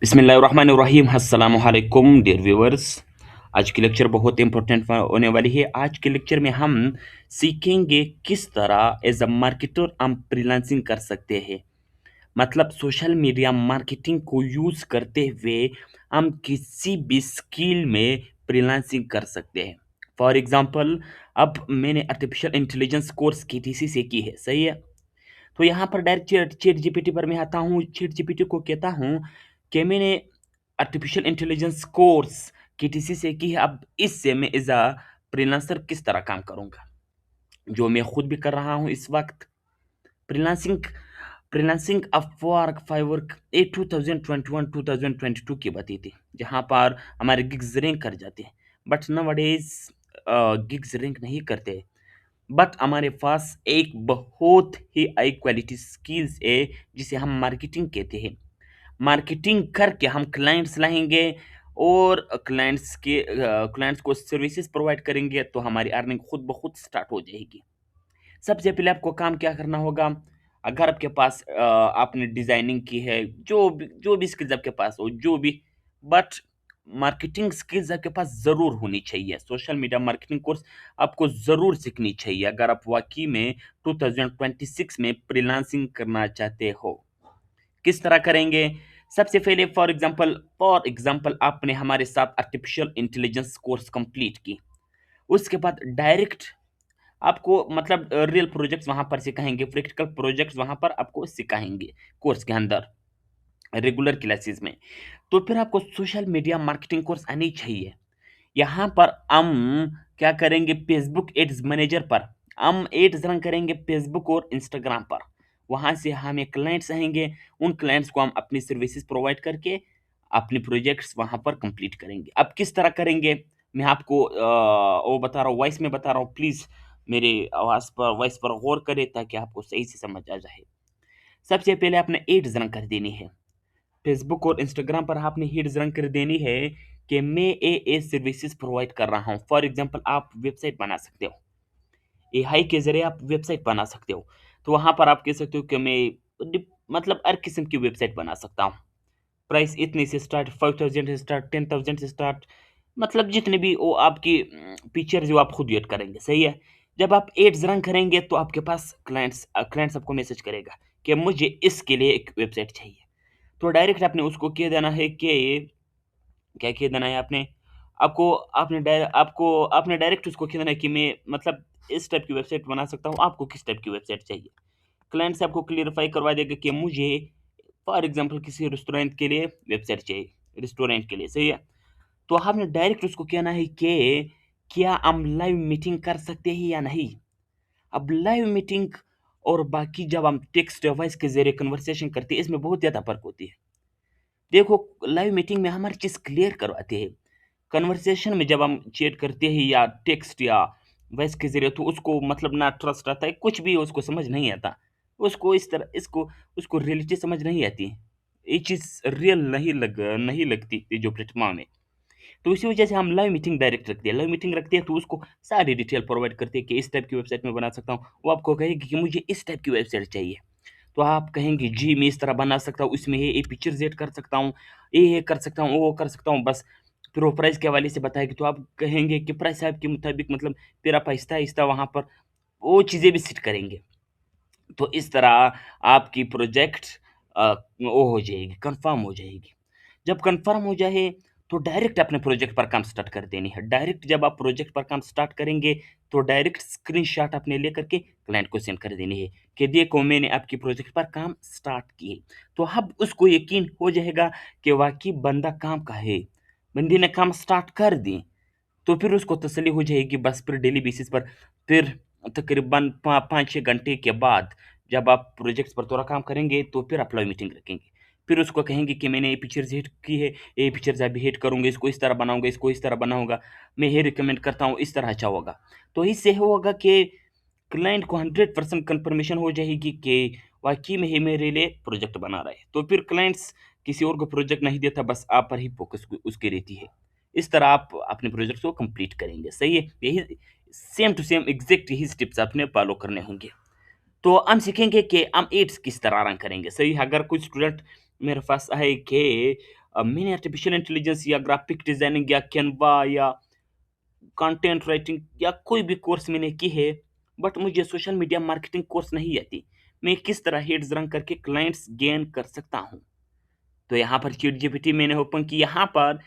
बिस्मिल्लाहिर्रहमानिर्रहीम अस्सलाम वालेकुम डियर व्यूअर्स। आज की लेक्चर बहुत इंपॉर्टेंट होने वाली है। आज के लेक्चर में हम सीखेंगे किस तरह एज अ मार्केटर हम फ्रीलांसिंग कर सकते हैं। मतलब सोशल मीडिया मार्केटिंग को यूज करते हुए हम किसी भी स्किल में फ्रीलांसिंग कर सकते हैं। फॉर एग्जांपल, अब मैंने आर्टिफिशियल इंटेलिजेंस कोर्स केटीसी से की है, सही है। तो यहाँ पर डायरेक्ट चैट चैट जीपीटी पर मैं आता हूँ, चैट जीपीटी को कहता हूँ कि मैंने आर्टिफिशियल इंटेलिजेंस कोर्स केटीसी से की है, अब इससे मैं एज अ फ्रीलांसर किस तरह काम करूँगा, जो मैं खुद भी कर रहा हूँ इस वक्त। फ्रीलांसिंग फ्रीलांसिंग अपवर्क फाइवर्क ये 2021-2022 की बात थी, जहाँ पर हमारे गिग्स रैंक कर जाते हैं। बट नाउअडेज गिग्स रैंक नहीं करते। बट हमारे पास एक बहुत ही हाई क्वालिटी स्किल्स है, जिसे हम मार्केटिंग कहते हैं। मार्केटिंग करके हम क्लाइंट्स लाएंगे और क्लाइंट्स को सर्विसेज प्रोवाइड करेंगे, तो हमारी अर्निंग खुद ब खुद स्टार्ट हो जाएगी। सबसे पहले आपको काम क्या करना होगा। अगर आपके पास आपने डिजाइनिंग की है, जो भी स्किल्स आपके पास हो, जो भी, बट मार्केटिंग स्किल्स आपके पास जरूर होनी चाहिए। सोशल मीडिया मार्केटिंग कोर्स आपको जरूर सीखनी चाहिए अगर आप वाकई में 2026 में फ्रीलांसिंग करना चाहते हो। किस तरह करेंगे? सबसे पहले फॉर एग्जांपल आपने हमारे साथ आर्टिफिशियल इंटेलिजेंस कोर्स कंप्लीट की। उसके बाद डायरेक्ट आपको मतलब रियल प्रोजेक्ट्स वहाँ पर सिखाएँगे, प्रैक्टिकल प्रोजेक्ट्स वहाँ पर आपको सिखाएँगे कोर्स के अंदर, रेगुलर क्लासेस में। तो फिर आपको सोशल मीडिया मार्केटिंग कोर्स आनी चाहिए। यहाँ पर हम क्या करेंगे, फेसबुक एड्स मैनेजर पर हम एड्स रन करेंगे, फेसबुक और इंस्टाग्राम पर। वहाँ से हमें क्लाइंट्स आएँगे, उन क्लाइंट्स को हम अपनी सर्विसेज़ प्रोवाइड करके अपने प्रोजेक्ट्स वहाँ पर कंप्लीट करेंगे। अब किस तरह करेंगे, मैं आपको वो बता रहा हूँ, वॉइस में बता रहा हूँ। प्लीज़ मेरी वॉइस पर गौर करें ताकि आपको सही से समझ आ जाए। सबसे पहले आपने एड्स रन कर देनी है। फेसबुक और इंस्टाग्राम पर आपने एड्स रन कर देनी है कि मैं ये सर्विसेज प्रोवाइड कर रहा हूँ। फॉर एग्जांपल आप वेबसाइट बना सकते हो, एआई के ज़रिए आप वेबसाइट बना सकते हो। तो वहाँ पर आप कह सकते हो कि मैं मतलब हर किस्म की वेबसाइट बना सकता हूँ। प्राइस इतने से स्टार्ट, 5000 से स्टार्ट, 10,000 से स्टार्ट, मतलब जितने भी वो आपकी फीचर जो आप खुद ऐड करेंगे, सही है। जब आप एड्स रन करेंगे तो आपके पास क्लाइंट्स आपको मैसेज करेगा कि मुझे इसके लिए एक वेबसाइट चाहिए। तो डायरेक्ट आपने उसको कह देना है कि क्या कह देना है आपने, आपने डायरेक्ट उसको कह देना है कि मैं मतलब इस टाइप की वेबसाइट बना सकता हूँ, आपको किस टाइप की वेबसाइट चाहिए। क्लाइंट से आपको क्लियरफाई करवा देगा कि मुझे फॉर एग्जांपल किसी रेस्टोरेंट के लिए वेबसाइट चाहिए, रेस्टोरेंट के लिए, सही है। तो आपने डायरेक्ट उसको कहना है कि क्या हम लाइव मीटिंग कर सकते हैं या नहीं। अब लाइव मीटिंग और बाकी जब हम टेक्स्ट या वॉइस के ज़रिए कन्वर्सेशन करते हैं, इसमें बहुत ज़्यादा फ़र्क होती है। देखो, लाइव मीटिंग में हमारी चीज़ क्लियर करवाते हैं। कन्वर्सेशन में जब हम चैट करते हैं या टेक्स्ट या वॉइस के ज़रिए, तो उसको मतलब ना ट्रस्ट आता है, कुछ भी उसको समझ नहीं आता। उसको इस तरह इसको उसको रियलिटी समझ नहीं आती। ये चीज़ रियल नहीं लगती ये जो प्लेटफ़ॉर्म है। तो इसी वजह से हम लाइव मीटिंग डायरेक्ट रखते हैं। लाइव मीटिंग रखते हैं तो उसको सारी डिटेल प्रोवाइड करते हैं कि इस टाइप की वेबसाइट मैं बना सकता हूँ। वो आपको कहेगी कि मुझे इस टाइप की वेबसाइट चाहिए। तो आप कहेंगे जी मैं इस तरह बना सकता हूँ, इसमें ये पिक्चर्स ऐड कर सकता हूँ, ये कर सकता हूँ, वो कर सकता हूँ, बस। फिर वो प्राइस के हवाले से बताएगी तो आप कहेंगे कि प्राइस साहब के मुताबिक मतलब फिर आप आहिस्ता-आहिस्ता वहाँ पर वो चीज़ें भी सेट करेंगे। तो इस तरह आपकी प्रोजेक्ट वो हो जाएगी, कंफर्म हो जाएगी। जब कंफर्म हो जाए तो डायरेक्ट अपने प्रोजेक्ट पर काम स्टार्ट कर देनी है। डायरेक्ट जब आप प्रोजेक्ट पर काम स्टार्ट करेंगे तो डायरेक्ट स्क्रीनशॉट अपने लेकर के क्लाइंट को सेंड कर देनी है कि देखो मैंने आपकी प्रोजेक्ट पर काम स्टार्ट किए। तो अब उसको यकीन हो जाएगा कि वाक़ई बंदा काम का है, बंदे ने काम स्टार्ट कर दी। तो फिर उसको तसल्ली हो जाएगी, बस फिर डेली बेसिस पर फिर तकरीबन 5-6 घंटे के बाद जब आप प्रोजेक्ट्स पर थोड़ा काम करेंगे तो फिर आप लाइव मीटिंग रखेंगे। फिर उसको कहेंगे कि मैंने ये पिक्चर्स हिट की है, ये पिक्चर्स अभी हिट करूँगा, इसको इस तरह बनाऊँगा, इसको इस तरह बनाऊँगा, मैं ये रिकमेंड करता हूँ, इस तरह अच्छा होगा। तो इससे होगा कि क्लाइंट को 100% कन्फर्मेशन हो जाएगी कि वाक़ई में ये मेरे लिए प्रोजेक्ट बना रहा है। तो फिर क्लाइंट्स किसी और को प्रोजेक्ट नहीं देता, बस आप पर ही फ़ोकस उसकी रहती है। इस तरह आप अपने प्रोजेक्ट्स को कंप्लीट करेंगे, सही है? यही सेम टू सेम एग्ज़ैक्ट यही स्टेप्स आपने फ़ॉलो करने होंगे। तो हम सीखेंगे कि हम एड्स किस तरह रन करेंगे, सही है? अगर कोई स्टूडेंट मेरे पास आए कि मैंने आर्टिफिशियल इंटेलिजेंस या ग्राफिक डिजाइनिंग या कैनवा या कंटेंट राइटिंग या कोई भी कोर्स मैंने की है, बट मुझे सोशल मीडिया मार्केटिंग कोर्स नहीं आती। मैं किस तरह हेड्स रन करके क्लाइंट्स गेन कर सकता हूँ? तो यहाँ पर चैट जीपीटी मैंने ओपन की। यहाँ पर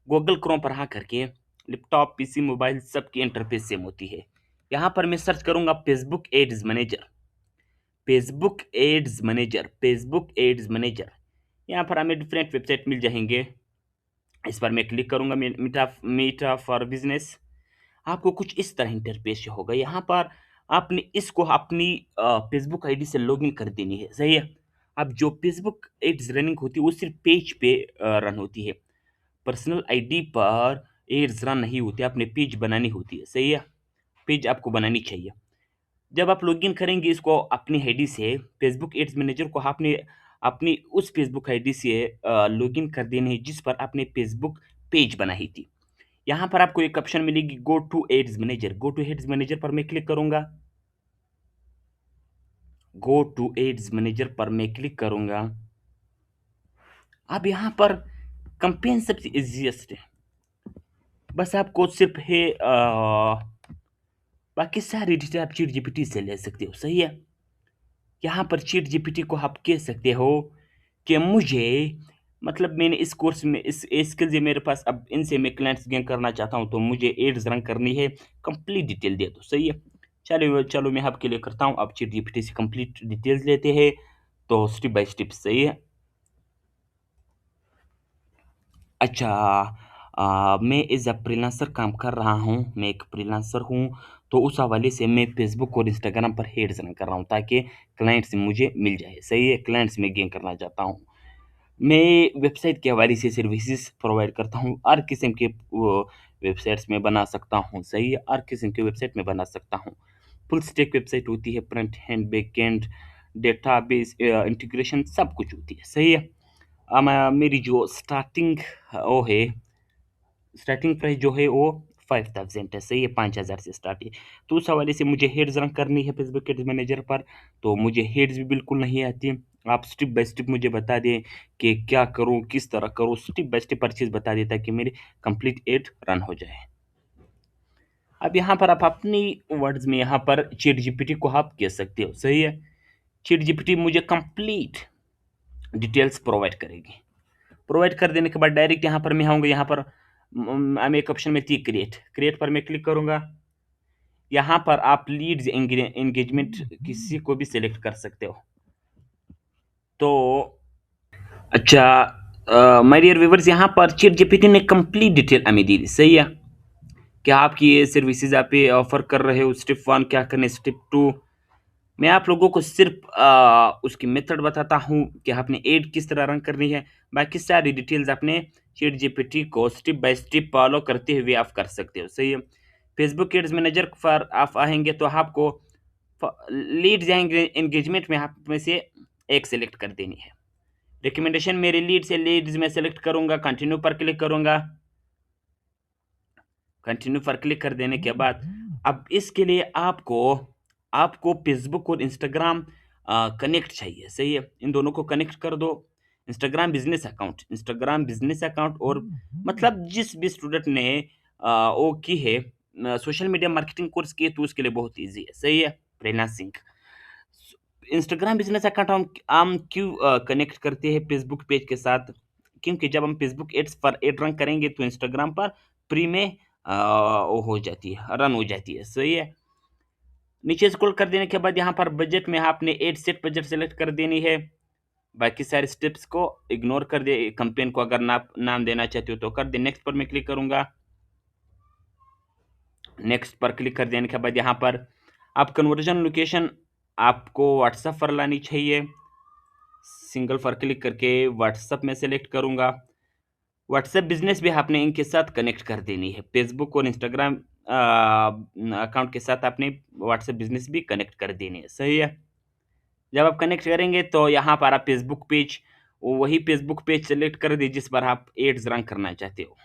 गूगल क्रोम पर आ करके लैपटॉप, पीसी, मोबाइल सबकी इंटरफेस सेम होती है। यहाँ पर मैं सर्च करूंगा Facebook ads manager, Facebook ads manager, Facebook ads manager. यहाँ पर हमें डिफरेंट वेबसाइट मिल जाएंगे। इस पर मैं क्लिक करूंगा, मीटा मीटा फॉर बिजनेस। आपको कुछ इस तरह इंटरफेस होगा। यहाँ पर आपने इसको अपनी फेसबुक आईडी से लॉगिन कर देनी है, सही है। अब जो फेसबुक एड्स रनिंग होती है वो सिर्फ पेज पे रन होती है, पर्सनल आईडी पर एड्स रन नहीं होती, आपने पेज बनानी होती है, सही है। पेज आपको बनानी चाहिए। जब आप लॉगिन करेंगे इसको अपनी आईडी से, फेसबुक एड्स मैनेजर को आपने अपनी उस फेसबुक आईडी से लॉगिन कर देनी है जिस पर आपने फेसबुक पेज बनाई थी। यहाँ पर आपको एक ऑप्शन मिलेगी, go to ads manager. Go to ads manager पर मैं क्लिक करूंगा। गो टू एड्स मैनेजर पर मैं क्लिक करूंगा। अब यहाँ पर कंपेन सबसे इजीएस्ट है, बस आपको सिर्फ है बाकी सारी डिटेल आप चैट जीपीटी से ले सकते हो, सही है। यहाँ पर चैट जीपीटी को आप कह सकते हो कि मुझे, मतलब मैंने इस कोर्स में इस स्किल्स है मेरे पास, अब इनसे मैं क्लाइंट्स गेन करना चाहता हूँ, तो मुझे एड्स रन करनी है, कंप्लीट डिटेल दे दो, सही है। चलो चलो मैं आपके लिए करता हूँ। अब चैट जीपीटी से कंप्लीट डिटेल्स लेते हैं, तो स्टेप बाय स्टेप, सही है। अच्छा, मैं एज अ फ्रीलांसर काम कर रहा हूँ, मैं एक फ्रीलांसर हूँ, तो उस हवाले से मैं फेसबुक और इंस्टाग्राम पर हेड्स रन कर रहा हूँ ताकि क्लाइंट्स मुझे मिल जाए, सही है। क्लाइंट्स में गेन करना चाहता हूँ। मैं वेबसाइट के हवाले से सर्विसेज प्रोवाइड करता हूँ, हर किस्म के वेबसाइट्स में बना सकता हूँ, सही है। हर किस्म के वेबसाइट में बना सकता हूँ। फुल स्टैक वेबसाइट होती है, front hand, back and, database integration सब कुछ होती है, सही है। मेरी जो स्टार्टिंग वो है, स्टार्टिंग प्राइस जो है वो 5000 है, सही है। 5000 से स्टार्ट है। तो उस हवाले से मुझे हेड्स रन करनी है फेसबुक एड्स मैनेजर पर, तो मुझे हेड्स भी बिल्कुल नहीं आती। आप स्टेप बाय स्टेप मुझे बता दें कि क्या करूं, किस तरह करूं, स्टेप बाय स्टेप हर चीज़ बता दें ताकि मेरी कंप्लीट एड रन हो जाए। अब यहाँ पर आप अपनी वर्ड्स में यहाँ पर चैट जीपीटी को आप कह सकते हो, सही है। चैट जीपीटी मुझे कंप्लीट डिटेल्स प्रोवाइड करेगी। प्रोवाइड कर देने के बाद डायरेक्ट यहाँ पर मैं आऊँगा। यहाँ पर मैं एक ऑप्शन में थी क्रिएट, क्रिएट पर मैं क्लिक करूँगा। यहाँ पर आप लीड्स एंगेजमेंट किसी को भी सिलेक्ट कर सकते हो। तो अच्छा, माय डियर व्यूअर्स, यहाँ पर चैट जीपीटी ने कंप्लीट डिटेल हमें दी थी, सही है। क्या आपकी ये सर्विसेज आप ये ऑफर कर रहे हो, स्टेप 1 क्या करने, स्टेप 2। मैं आप लोगों को सिर्फ उसकी मेथड बताता हूँ कि आपने एड किस तरह रन करनी है। बाकी सारी डिटेल्स आपने चैट जीपीटी को स्टेप बाय स्टेप फॉलो करते हुए आप कर सकते हो, सही है। फेसबुक एड्स मैनेजर पर आप आएंगे तो आपको लीड जाएंगे एंगेजमेंट में, आप में से एक सेलेक्ट कर देनी है। रिकमेंडेशन मेरी लीड से लीड्स में सेलेक्ट करूंगा, कंटिन्यू पर क्लिक करूंगा। कंटिन्यू पर क्लिक कर देने के बाद अब इसके लिए आपको आपको फेसबुक और इंस्टाग्राम कनेक्ट चाहिए, सही है। इन दोनों को कनेक्ट कर दो। इंस्टाग्राम बिजनेस अकाउंट और मतलब जिस भी स्टूडेंट ने वो की है सोशल मीडिया मार्केटिंग कोर्स की है, तो उसके लिए बहुत इजी है, सही है। फ्रीलांसिंग इंस्टाग्राम बिजनेस अकाउंट हम क्यों कनेक्ट करते हैं फेसबुक पेज के साथ, क्योंकि जब हम फेसबुक एड्स पर एड रन करेंगे तो इंस्टाग्राम पर प्री में वो हो जाती है, रन हो जाती है, सही है। नीचे स्क्रॉल कर देने के बाद यहाँ पर बजट में आपने एड सेट बजट सेलेक्ट कर देनी है। बाकी सारे स्टेप्स को इग्नोर कर दे। कंपेन को अगर नाम देना चाहते हो तो कर दे। नेक्स्ट पर मैं क्लिक करूंगा। नेक्स्ट पर क्लिक कर देने के बाद यहाँ पर आप कन्वर्जन लोकेशन आपको व्हाट्सएप पर लानी चाहिए। सिंगल पर क्लिक करके व्हाट्सएप में सेलेक्ट करूंगा। व्हाट्सएप बिजनेस भी आपने इनके साथ कनेक्ट कर देनी है। फेसबुक और इंस्टाग्राम अकाउंट के साथ आपने व्हाट्सएप बिजनेस भी कनेक्ट कर देनी है, सही है। जब आप कनेक्ट करेंगे तो यहाँ पर आप फेसबुक पेज, वही फेसबुक पेज सेलेक्ट कर दीजिए जिस पर आप एड्स रन करना चाहते हो।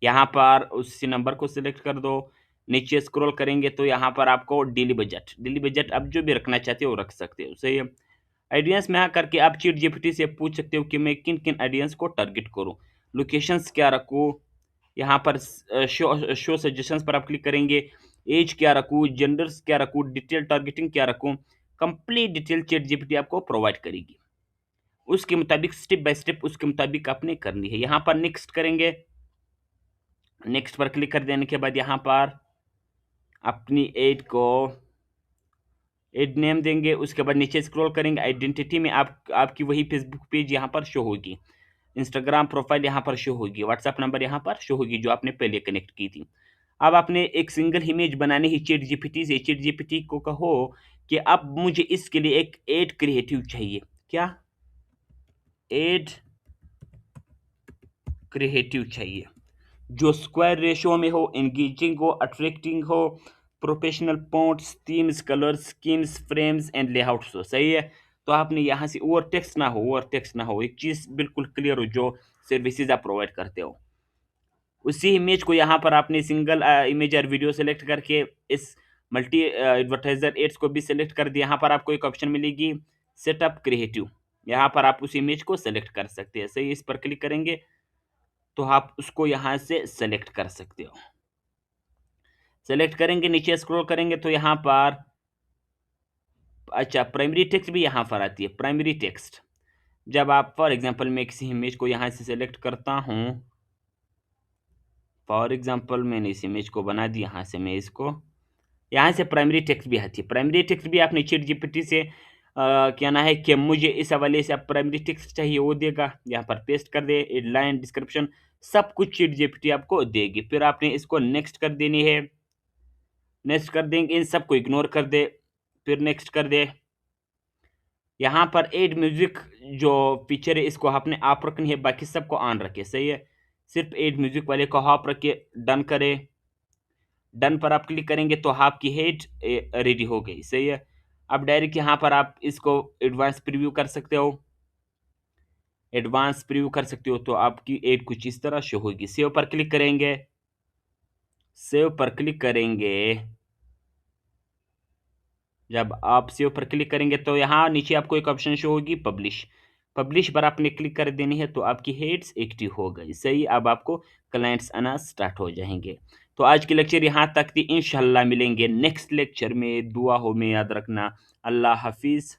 यहाँ पर उसी नंबर को सिलेक्ट कर दो। नीचे स्क्रॉल करेंगे तो यहाँ पर आपको डेली बजट आप जो भी रखना चाहते हो रख सकते हो, सही है। ऑडियंस में आकर के आप चैट जीपीटी से पूछ सकते हो कि मैं किन किन ऑडियंस को टारगेट करूं, लोकेशंस क्या रखूं, यहाँ पर शो शो सजेशंस पर आप क्लिक करेंगे, एज क्या रखूं, जेंडर्स क्या रखूं, डिटेल टारगेटिंग क्या रखूं, कंप्लीट डिटेल चैट जीपीटी आपको प्रोवाइड करेगी। उसके मुताबिक स्टेप बाय स्टेप उसके मुताबिक आपने करनी है। यहाँ पर नेक्स्ट करेंगे, नेक्स्ट पर क्लिक कर देने के बाद यहाँ पर अपनी एड को एड नेम देंगे, उसके बाद नीचे स्क्रॉल करेंगे, आइडेंटिटी में आपकी वही फेसबुक पेज यहाँ पर शो होगी, इंस्टाग्राम प्रोफाइल यहाँ पर शो होगी, व्हाट्सएप नंबर यहाँ पर शो होगी जो आपने पहले कनेक्ट की थी। अब आपने एक सिंगल इमेज बनानी है चैट जीपीटी से, चैट जीपीटी को कहो कि अब मुझे इसके लिए एक एड क्रिएटिव चाहिए, क्या एड क्रिएटिव चाहिए, जो स्क्वायर रेशियो में हो, एंगेजिंग हो, अट्रैक्टिंग हो, professional fonts, themes, colours, schemes, frames and layouts हो, सही है। तो आपने यहाँ से ओवर टेक्स्ट ना हो, एक चीज़ बिल्कुल क्लियर हो जो सर्विसेज आप प्रोवाइड करते हो। उसी इमेज को यहाँ पर आपने सिंगल इमेज और वीडियो सेलेक्ट करके इस मल्टी एडवर्टाइजर एड्स को भी सेलेक्ट कर दिया। यहाँ पर आपको एक ऑप्शन मिलेगी सेटअप क्रिएटिव, यहाँ पर आप उस इमेज को सेलेक्ट कर सकते हैं, सही। इस पर क्लिक करेंगे तो आप उसको यहाँ से सेलेक्ट कर सकते हो। सेलेक्ट करेंगे, नीचे स्क्रॉल करेंगे तो यहाँ पर अच्छा प्राइमरी टेक्स्ट भी यहाँ पर आती है। प्राइमरी टेक्स्ट जब आप फॉर एग्जांपल मैं किसी इमेज को यहाँ से सेलेक्ट करता हूँ, फॉर एग्जांपल मैंने इस इमेज को बना दिया, यहाँ से मैं इसको यहाँ से प्राइमरी टेक्स्ट भी आती है। प्राइमरी टेक्स्ट भी आपने चैट जीपीटी से कहना है कि मुझे इस हवाले से आप प्राइमरी टेक्स्ट चाहिए, वो देगा। यहाँ पर पेस्ट कर दे, हेडलाइन, डिस्क्रिप्शन सब कुछ चैट जीपीटी आपको देगी। फिर आपने इसको नेक्स्ट कर देनी है, नेक्स्ट कर देंगे, इन सबको इग्नोर कर दे, फिर नेक्स्ट कर दे। यहाँ पर एड म्यूजिक जो फीचर है इसको आपने आप रखनी है, बाकी सबको ऑन रखे, सही है। सिर्फ एड म्यूजिक वाले को आप रखे, डन करें। डन पर आप क्लिक करेंगे तो आपकी हेड रेडी हो गई, सही है। अब डायरेक्ट यहाँ पर आप इसको एडवांस प्रीव्यू कर सकते हो, एडवांस प्रीव्यू कर सकते हो तो आपकी एड कुछ इस तरह शो होगी। सेव पर क्लिक करेंगे, सेव पर क्लिक करेंगे, जब आप सेव पर क्लिक करेंगे तो यहाँ नीचे आपको एक ऑप्शन शो होगी पब्लिश, पब्लिश पर आपने क्लिक कर देनी है तो आपकी हेड्स एक्टिव हो गई, सही। अब आपको क्लाइंट्स आना स्टार्ट हो जाएंगे। तो आज की लेक्चर यहाँ तक थी, इंशाल्लाह मिलेंगे नेक्स्ट लेक्चर में। दुआ हो में याद रखना। अल्लाह हाफिज़।